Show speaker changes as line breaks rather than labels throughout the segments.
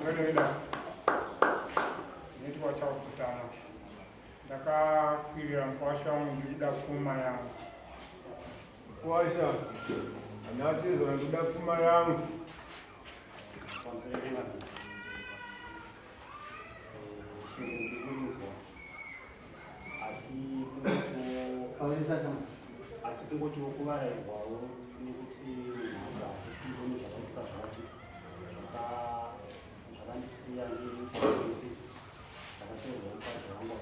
Ndoreda netwa chakutana ndakakwirira mukwasha wangu ndikuda pfuma yangu.
Kwasha anatizwa ndikuda pfuma yangu.
asi kungoti kuvarairwawo nekuti asisioni zvakaitika zvacho zvakandisiya nekuti zvakatorwa mukadzi wangu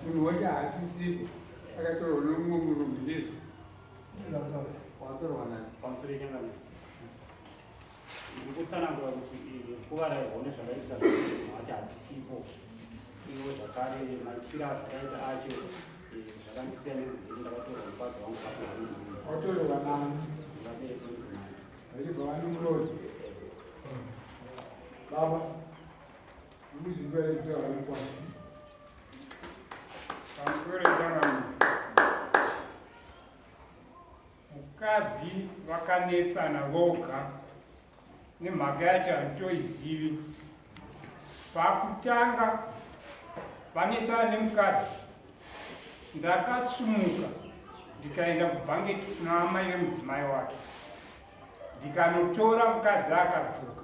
munhu wacho haasisipo akatorwa nomumwe murume ndizvo
watorwa nani pamusoro changani ndikutsanangura kuti kuvarairwawo nezvakaitika zvacho hasisipo iwo zvakare maitira zvakaita acho zvakandisiya nekuti ndakatorwa mukadzi wangu
watorwa nani
ngabereki mudzimai
vachibva vanomurodi baba muzvimbaekutaura mukwasha pamusoro changani mukadzi vakanetsana voga nemhaka yacho handitoizivi. Pakutanga vanetsana nemukadzi ndakasumuka ndikaenda kubhangeti kuna amai vemudzimai wake ndikanotora mukadzi akadzoka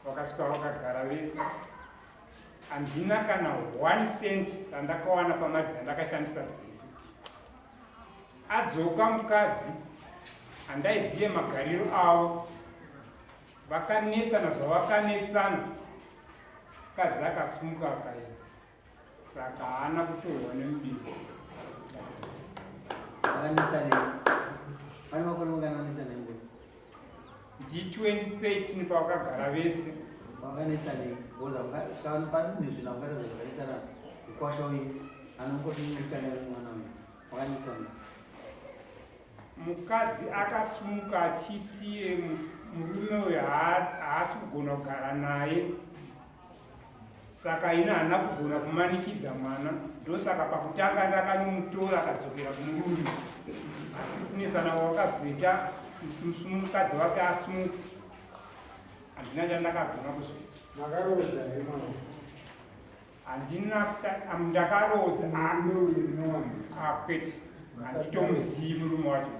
vakasvika vakagara vese. Handina kana 1 cent randakawana pamari dzandakashandisa dzese. Adzoka mukadzi handaizive magariro avo, vakanetsana zvavakanetsana, mukadzi akasumuka akaenda. Saka haana kutorwa nemubiko. Ndi 2013 pavakagara vese. Mukadzi akasumuka achiti murume uyu haasi kugona kugara naye, saka ina haana kugona kumanikidza mwana. Ndosaka pakutanga ndakanomutora akadzokera kumurume, asi kunesana wakazoita mukadzi wake asumuka handina chandakagona kuzvita.
Makarodza hema.
Handina ndakarodza kwete handitomuzivi murume wacho.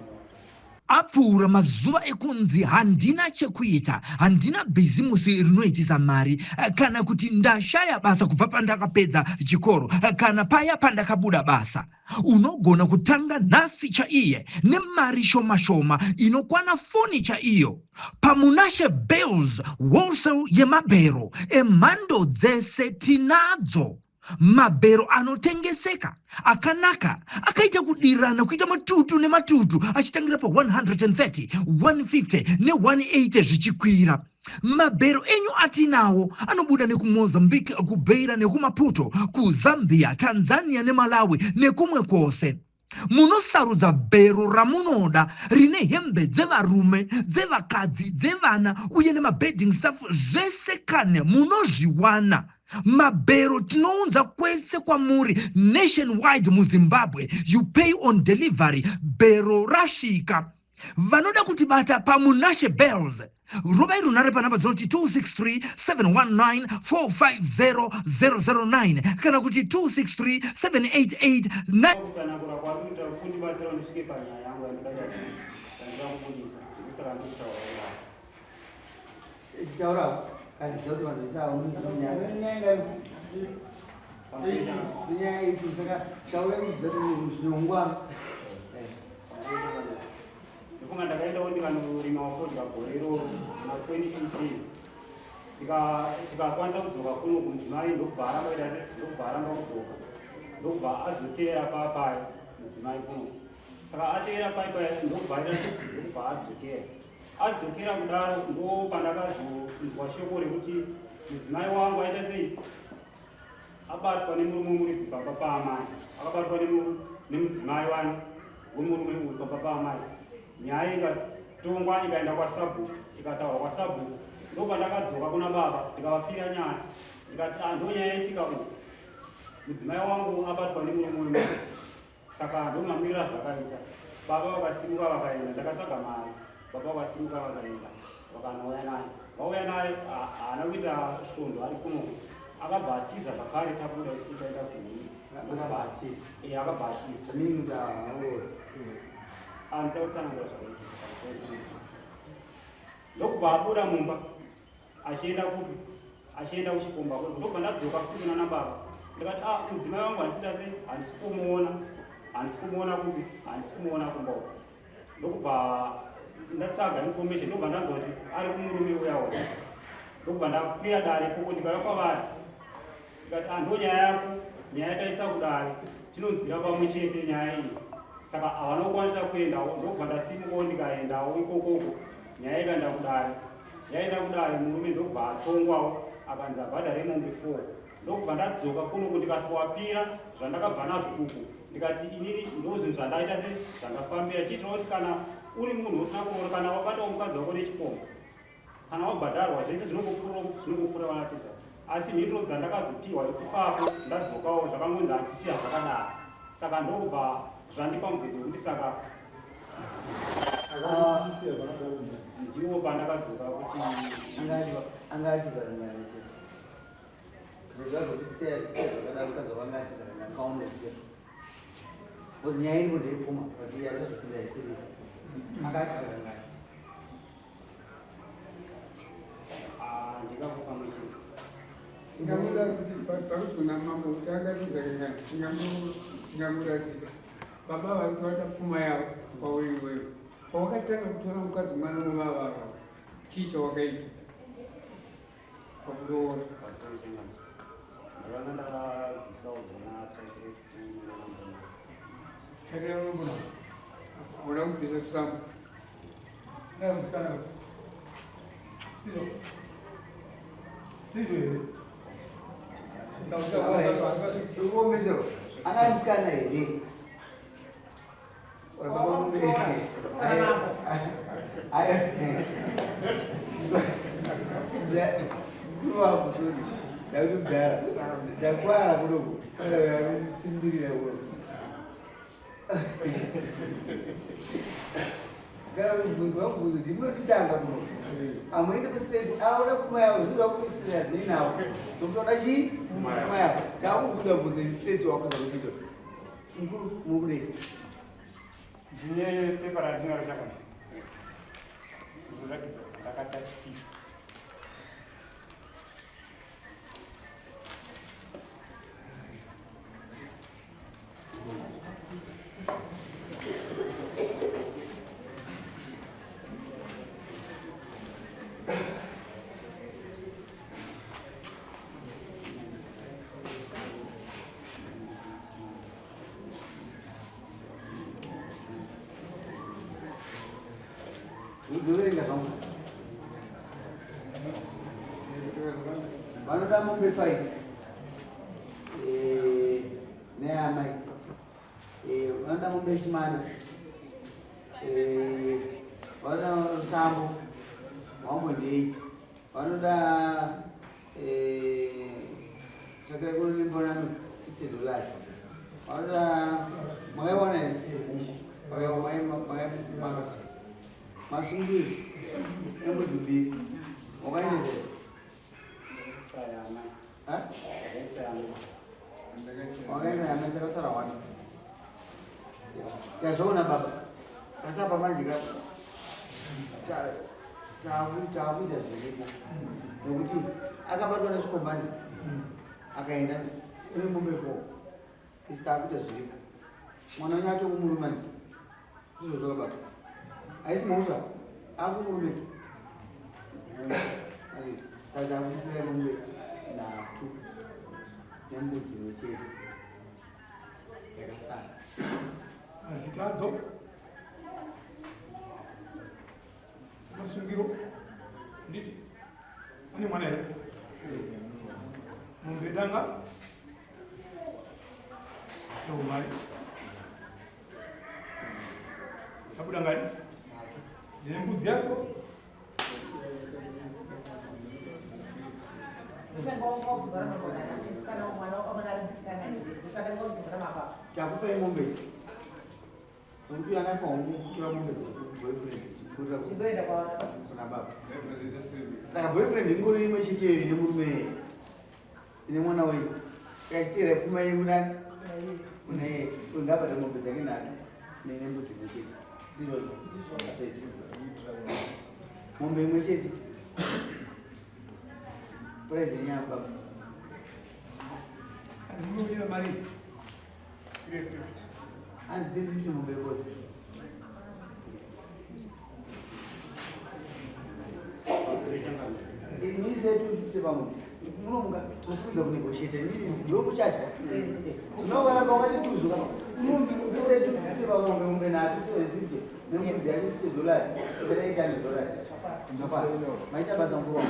Apfuura mazuva ekunzi handina chekuita, handina bhizimusi rinoitisa mari, kana kuti ndashaya basa kubva pandakapedza chikoro, kana paya pandakabuda basa. Unogona kutanga nhasi chaiye nemari shoma shoma inokwana foni chaiyo. Pamunashe Bells wholesale yemabhero emhando dzese tinadzo. Mabhero anotengeseka akanaka akaita kudirana kuita matutu nematutu achitangira pa 130, 150 ne180 zvichikwira. Mabhero enyu atinawo anobuda nekumozambique, kubeira nekumaputo, kuzambia, Tanzania neMalawi nekumwe kwose. Munosarudza bhero ramunoda rine hembe dzevarume, dzevakadzi, dzevana uye nemabedding stuff zvese kane munozviwana. Mabhero tinounza kwese kwamuri nationwide muZimbabwe. You pay on delivery. Bhero rashika. Vanoda kutibata pamunashe Bells. Robai runare panamba dzinoti 263-719-450-009 kana kuti 263-788-9.
kutsanangura kwaruita kundibatsira ndisvike panyaya yangu yandikada ndakubudisa ndisaka ndikutaura
taura kaziziva kuti vanhu vese hauninyaya iti saka taura kuziziva kuti zvinongwa
ndifunga ndakaendawo ndikanorimawo fodya gorero na2018 tikakwanisa kudzoka kuno kumudzimai ndokubva aramba kudzoka ndokubva azotera papaya mudzimai kuno. Saka atera papaya ndokubva adzokera kudaro ndo pandakazonzwa shoko rekuti mudzimai wangu aita sei abatwa nemurume muridzi pamba paamai, akabatwa nemudzimai wani wemurume uri pamba paamai. Nyaya ikatongwa ikaenda kwaSabhuku, ikataurwa kwaSabhuku. Ndopandakadzoka kuna baba ndikavapira nyaya ndikati ndo nyaya itika uku mudzimai wangu abatwa nemurume wemunhu. Saka ndomamirira zvakaita. Baba vakasimuka vakaenda, ndakatsvaga mari. Baba vakasimuka vakaenda, vakanouya naye. Vauya naye haana kuita svondo ari kuno. Akabhatiza pakare tabuda isu taenda kuhuni.
Akabhatiza.
Akabhatiza.
Samini kuti aolodza.
Anotausanangura zvakaita. Ndokubva abuda mumba achienda kupi? Achienda kuchikomba kwedu. Ndobva ndadzoka futi kuna baba. Ndikati mudzimai wangu handisita sei? Handisi kumuona. Handisi kumuona kupi? Handisi kumuona kumba uko. Ndokubva ndatsvaga information. Ndobva ndanzwa kuti ari kumurume uya uya. Ndobva ndakwira dare ikoko ndikauya kwavari. Ndikati ndo nyaya yako, nyaya yataisa kudare. Tinonzwira pamwe chete nyaya iyi. Saka havana kukwanisa kuendawo. Ndobva ndasimukawo ndikaendawo ikokoko. Nyaya ikaenda kudare. Yaenda kudare murume ndobva atongwawo akanzi abhadhare mombe 4. Ndobva ndadzoka kuno ndikaswapira zvandakabva nazvo uku. Ndikati inini ndozvinhu zvandaita se zvandafambira chiitira kuti kana uri munhu usina kuona kana wabatawo mukadzi wako nechikomba kana wabhadharwa zvese zvinongopfuura vanatiza. Asi mhinduro dzandakazopiwa ipapo ndadzokawo zvakangonzi achisiya zvakadaro. Saka ndobva zvandipa mubvunzo wekuti saka ndiwo pandakadzoka kuti
angatiza kana zvazvo kuti seya zvakadaro ukazova angatiza kana kaunosiya kozi nyaya iri kuti ipfuma kuti yatazopinda isiri angatiza kana
ndikakupa muchini
Singamuda kuti pakutuna mambo uchangatiza kana singamurasika. Baba walitoa pfuma yao kwa wewe. Wakataka kutora mukadzi mwana wavava chicho wakaita pakuroora oda kupisa kusamba
uomesero angari musikana here uvakusoni ndakugara ndakwara kudoko simbirira gara kubvunzi wabvunzi kuti munotitanga kuno amweinde pasiteti aoda pfuma yavo zviza kuexperience inavo tokutoda chii pfuma yavo taakubvunza bvunzo isiteti wakuza kupito mukuru mukudei
ndine pepa randinaro chakanaka kuzoratidza zvandakatarisira
ndoverenga zvangu vanoda mombe 5 neamai vanoda mombe chimana vanoda sambo wambonzi 8 vanoda chakaikonembonano $60 vanoda makaiwana masungiri embuzimbiri wakainezera wakaenda yana sakasara wana yazvaona baba kasapa manje taakuita zviripo nokuti akabatwa nezvikombandi akaenda une mombe 4 isi taakuita zviripo mwana wenyu atokumuruma ndi ndizvozvoka baba haisi mauswa akumurume saka akutisira mombe 3 nembudzi chete yakasara
mazitadzo masungiro nditi ane mwana here mombe danga neumari tabuda ngani nembudzi yacho
takupai mombe idzi Nokuti akafa kutora mombe boyfriend
Chigoenda kwa
kuna baba. Saka boyfriend ingori imwe chete ine murume ine mwana wenyu. Saka chitira pfuma yemundani une ungabata mombe dzake 3 nene mbudzi imwe chete. Ndizvo apedzi. Mombe imwe chete. Price nyamba.
Munobira mari.
As the little mombe goes. Ini setu kuti pamwe munomunga mukuza kunegotiate nini ndo kuchata unowana pakati tuzuka setu kuti pamwe mumbe na 250 nemuzi yake $50 itaita $800 ngapa maita basa nguwa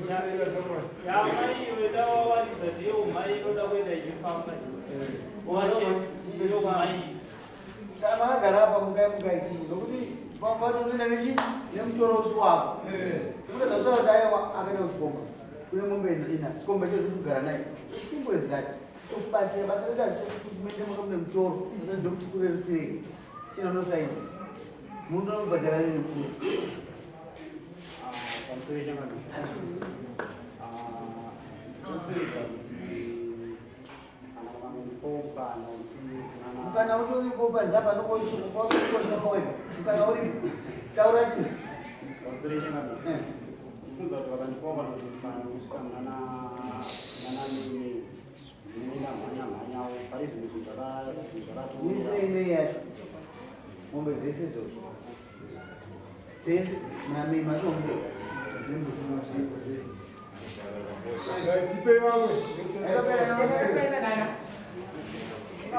ya mai weda wawaliza ndiyo mai ndoda kwenda ichifamba washe ndiyo mai
kama agara apa mukai nokuti pambatonena nechi nemutorosi wako kuda kuti aiwa akaenda kuchikomba kune mombe ina chikomba chedu kugara naye simple as that sokubatsira basa redu hazisomende muka mune mutoro asadi kuti kurerusirei chinonosaini mundu anobhadhara nini mukuru mukana utoripo panzapa nokoisokoisokoisokoika mukana uripo taura chizo
Funza kuti vakandikomba kuti kana kusangana nanani nina mhanya pari zvinhu zvakati
mise imei yacho mombe dzese dzozo dzese namei matombo
Tipe vamwe.
Ayo,